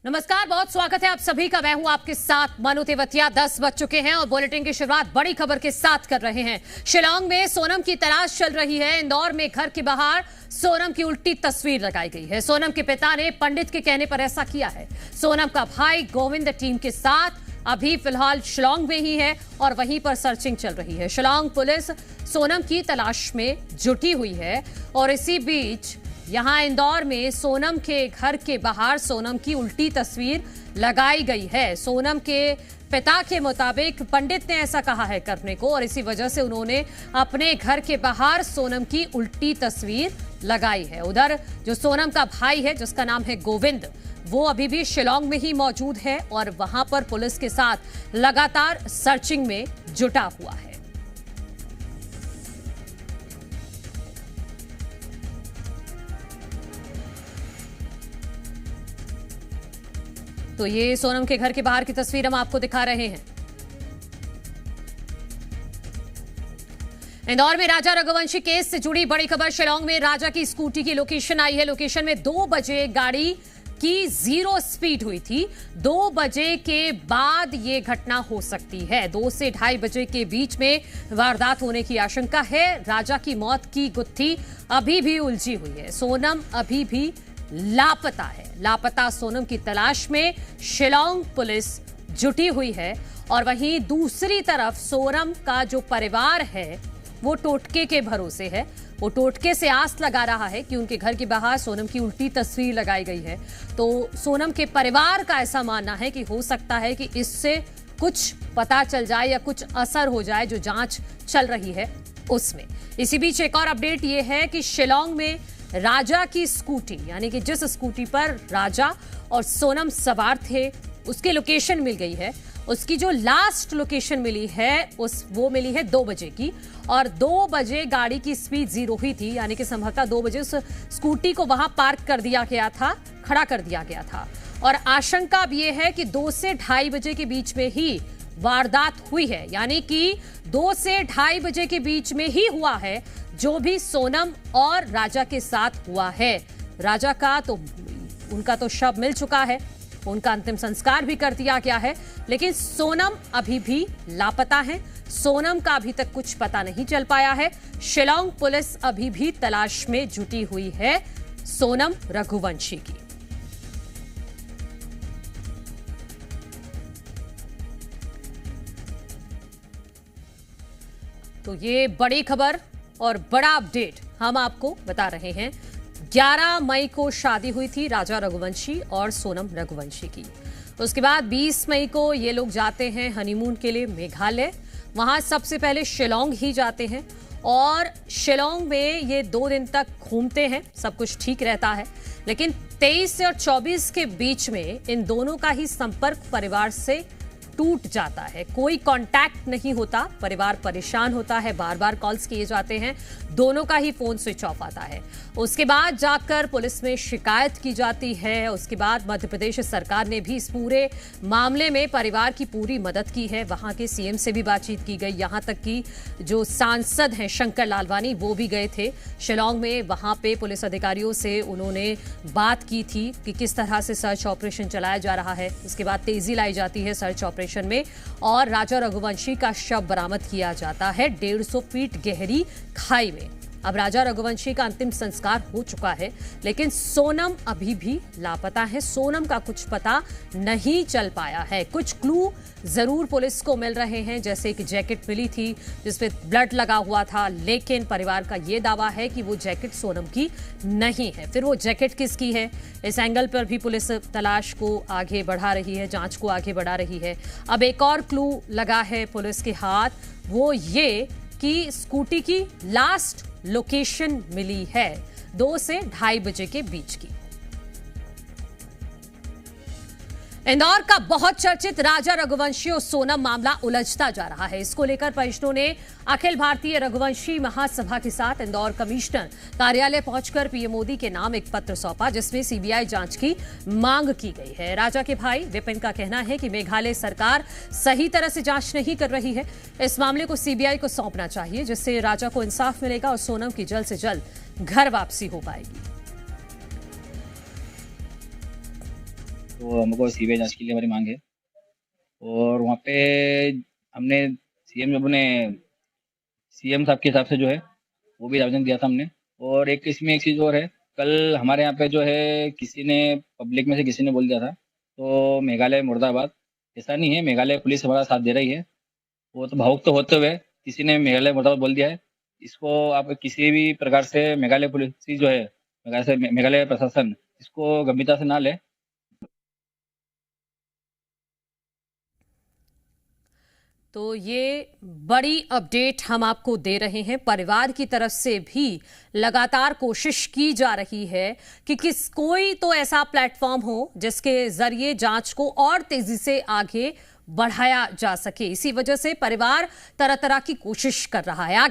नमस्कार, बहुत स्वागत है आप सभी का। मैं हूं आपके साथ मनु तेवतिया। 10 बज चुके हैं और बुलेटिन की शुरुआत बड़ी खबर के साथ कर रहे हैं। शिलांग में सोनम की तलाश चल रही है। इंदौर में घर के बाहर सोनम की उल्टी तस्वीर लगाई गई है। सोनम के पिता ने पंडित के कहने पर ऐसा किया है। सोनम का भाई गोविंद टीम के साथ अभी फिलहाल शिलांग में ही है और वहीं पर सर्चिंग चल रही है। शिलांग पुलिस सोनम की तलाश में जुटी हुई है और इसी बीच यहां इंदौर में सोनम के घर के बाहर सोनम की उल्टी तस्वीर लगाई गई है। सोनम के पिता के मुताबिक पंडित ने ऐसा कहा है करने को और इसी वजह से उन्होंने अपने घर के बाहर सोनम की उल्टी तस्वीर लगाई है। उधर जो सोनम का भाई है जिसका नाम है गोविंद, वो अभी भी शिलांग में ही मौजूद है और वहां पर पुलिस के साथ लगातार सर्चिंग में जुटा हुआ है। तो ये सोनम के घर के बाहर की तस्वीर हम आपको दिखा रहे हैं। इंदौर में राजा रघुवंशी केस से जुड़ी बड़ी खबर। शिलांग में राजा की स्कूटी की लोकेशन आई है। लोकेशन में 2 बजे गाड़ी की 0 स्पीड हुई थी। 2 बजे के बाद ये घटना हो सकती है। 2 से 2:30 बजे के बीच में वारदात होने की आशंका है। राजा की मौत की गुत्थी अभी भी उलझी हुई है। सोनम अभी भी लापता है। लापता सोनम की तलाश में शिलांग पुलिस जुटी हुई है और वहीं दूसरी तरफ सोनम का जो परिवार है वो टोटके के भरोसे है। वो टोटके से आस लगा रहा है कि उनके घर के बाहर सोनम की उल्टी तस्वीर लगाई गई है। तो सोनम के परिवार का ऐसा मानना है कि हो सकता है कि इससे कुछ पता चल जाए या कुछ असर हो जाए जो जांच चल रही है उसमें। इसी बीच एक और अपडेट ये है कि शिलांग में राजा की स्कूटी, यानी कि जिस स्कूटी पर राजा और सोनम सवार थे, उसकी लोकेशन मिल गई है। उसकी जो लास्ट लोकेशन मिली है वो मिली है 2 बजे की और 2 बजे गाड़ी की स्पीड 0 हुई थी, यानी कि संभवतः 2 बजे उस स्कूटी को वहां पार्क कर दिया गया था, खड़ा कर दिया गया था। और आशंका अब यह है कि 2 से 2:30 बजे के बीच में ही वारदात हुई है, यानी कि 2 से 2:30 बजे के बीच में ही हुआ है जो भी सोनम और राजा के साथ हुआ है। राजा का तो उनका तो शव मिल चुका है, उनका अंतिम संस्कार भी कर दिया गया है, लेकिन सोनम अभी भी लापता है। सोनम का अभी तक कुछ पता नहीं चल पाया है। शिलांग पुलिस अभी भी तलाश में जुटी हुई है सोनम रघुवंशी की। तो ये बड़ी खबर और बड़ा अपडेट हम आपको बता रहे हैं। 11 मई को शादी हुई थी राजा रघुवंशी और सोनम रघुवंशी की। उसके बाद 20 मई को ये लोग जाते हैं हनीमून के लिए मेघालय। वहां सबसे पहले शिलांग ही जाते हैं और शिलांग में ये 2 दिन तक घूमते हैं, सब कुछ ठीक रहता है। लेकिन 23 और 24 के बीच में इन दोनों का ही संपर्क परिवार से टूट जाता है। कोई कांटेक्ट नहीं होता, परिवार परेशान होता है, बार बार कॉल्स किए जाते हैं, दोनों का ही फोन स्विच ऑफ आता है। उसके बाद जाकर पुलिस में शिकायत की जाती है। उसके बाद मध्य प्रदेश सरकार ने भी इस पूरे मामले में परिवार की पूरी मदद की है। वहां के सीएम से भी बातचीत की गई, यहां तक कि जो सांसद हैं शंकर लालवानी वो भी गए थे शिलांग में। वहां पे पुलिस अधिकारियों से उन्होंने बात की थी कि किस तरह से सर्च ऑपरेशन चलाया जा रहा है। उसके बाद तेजी लाई जाती है सर्च ऑपरेशन में और राजा रघुवंशी का शव बरामद किया जाता है 150 फीट गहरी खाई में। अब राजा रघुवंशी का अंतिम संस्कार हो चुका है, लेकिन सोनम अभी भी लापता है। सोनम का कुछ पता नहीं चल पाया है। कुछ क्लू जरूर पुलिस को मिल रहे हैं, जैसे एक जैकेट मिली थी जिसपे ब्लड लगा हुआ था, लेकिन परिवार का यह दावा है कि वो जैकेट सोनम की नहीं है। फिर वो जैकेट किसकी है, इस एंगल पर भी पुलिस तलाश को आगे बढ़ा रही है, जांच को आगे बढ़ा रही है। अब एक और क्लू लगा है पुलिस के हाथ, वो ये कि स्कूटी की लास्ट लोकेशन मिली है 2 से 2:30 बजे के बीच की। इंदौर का बहुत चर्चित राजा रघुवंशी और सोनम मामला उलझता जा रहा है। इसको लेकर परिजनों ने अखिल भारतीय रघुवंशी महासभा के साथ इंदौर कमिश्नर कार्यालय पहुंचकर पीएम मोदी के नाम एक पत्र सौंपा, जिसमें सीबीआई जांच की मांग की गई है। राजा के भाई विपिन का कहना है कि मेघालय सरकार सही तरह से जांच नहीं कर रही है। इस मामले को सीबीआई को सौंपना चाहिए, जिससे राजा को इंसाफ मिलेगा और सोनम की जल्द से जल्द घर वापसी हो पाएगी। तो हमको सीबीआई जांच के लिए हमारी मांग है। और वहाँ पे हमने सीएम साहब के हिसाब से जो है वो भी आवेदन दिया था हमने। और इसमें एक चीज़ और है, कल हमारे यहाँ पे जो है किसी ने पब्लिक में से किसी ने बोल दिया था, तो मेघालय मुर्दाबाद, ऐसा नहीं है, मेघालय पुलिस हमारा साथ दे रही है। वो तो भावुक तो होते हुए किसी ने मेघालय मुर्दाबाद बोल दिया है। इसको आप किसी भी प्रकार से मेघालय पुलिस जो है, मेघालय प्रशासन इसको गंभीरता से ना ले। तो ये बड़ी अपडेट हम आपको दे रहे हैं। परिवार की तरफ से भी लगातार कोशिश की जा रही है कि कोई तो ऐसा प्लेटफॉर्म हो जिसके जरिए जांच को और तेजी से आगे बढ़ाया जा सके। इसी वजह से परिवार तरह तरह की कोशिश कर रहा है। आगे